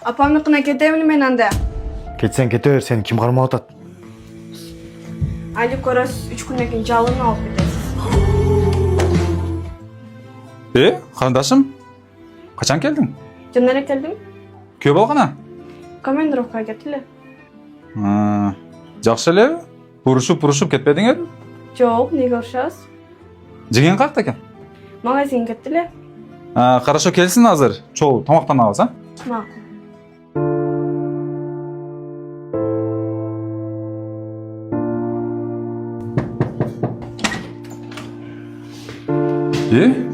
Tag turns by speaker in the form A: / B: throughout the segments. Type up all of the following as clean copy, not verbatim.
A: Апамныкына кетемин мен анда.
B: Кетсең кете бер, сени ким кармап атат?
A: Али көрөс 3 күндөн кийин жалын алып кетесиз.
C: Карындашым, качан келдиң?
A: Жана эле келдим.
C: Күйөө болгона?
A: Командировкага кетти эле.
C: Жакшы эле. Урушуп кетпедиңер?
A: Жок, неге урушабыз?
C: Жеген каякта экен?
A: Магазинге кетти эле.
C: Хорошо, келсин азыр. Чогуу тамактанабыз, а?
A: Макул.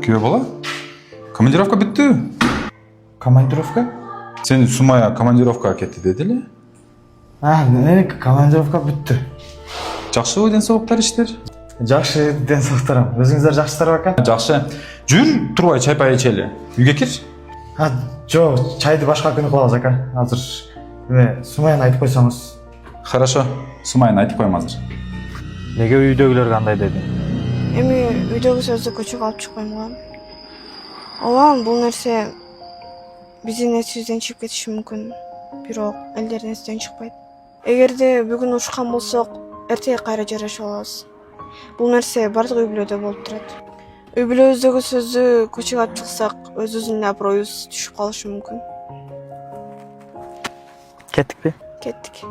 C: Күйөө бала? Командировка бүттү.
B: Командировка?
C: Сен Сумая командировкага кетти деди эле.
B: Меники командировка бүттү.
C: Жакшыбы ден соолуктар иштер?
B: Жакшы ден соолуктарым. Өзүңүздөр жакшысыздарбы ака?
C: Жакшы. Жүр, турбай чай пай ичели. Үйгө кир.
B: Жок, чайды башка күнү кылабыз ака. Азыр Сумаяны айтып койсоңуз.
C: Хорошо, Сумаяны айтып коем азыр.
B: Неге үйдөгүлөр кандай деди?
A: Эми үйдөгү сөздү көчөгө алып чыкпайм го. Ооба, бул нерсе биздин эсибизден чыгып кетиши мүмкүн. Бирок элдердин эсинен чыкпайт. Эгерде бүгүн урушкан болсок, эртеге кайра жарашып алабыз. Бул нерсе бардык үй бүлөдө болуп турат. Үй бүлөбүздөгү сөздү көчөгө алып чыксак, өзүбүздүн аброюбуз түшүп калышы мүмкүн.
B: Кеттикпи?
A: Кеттик.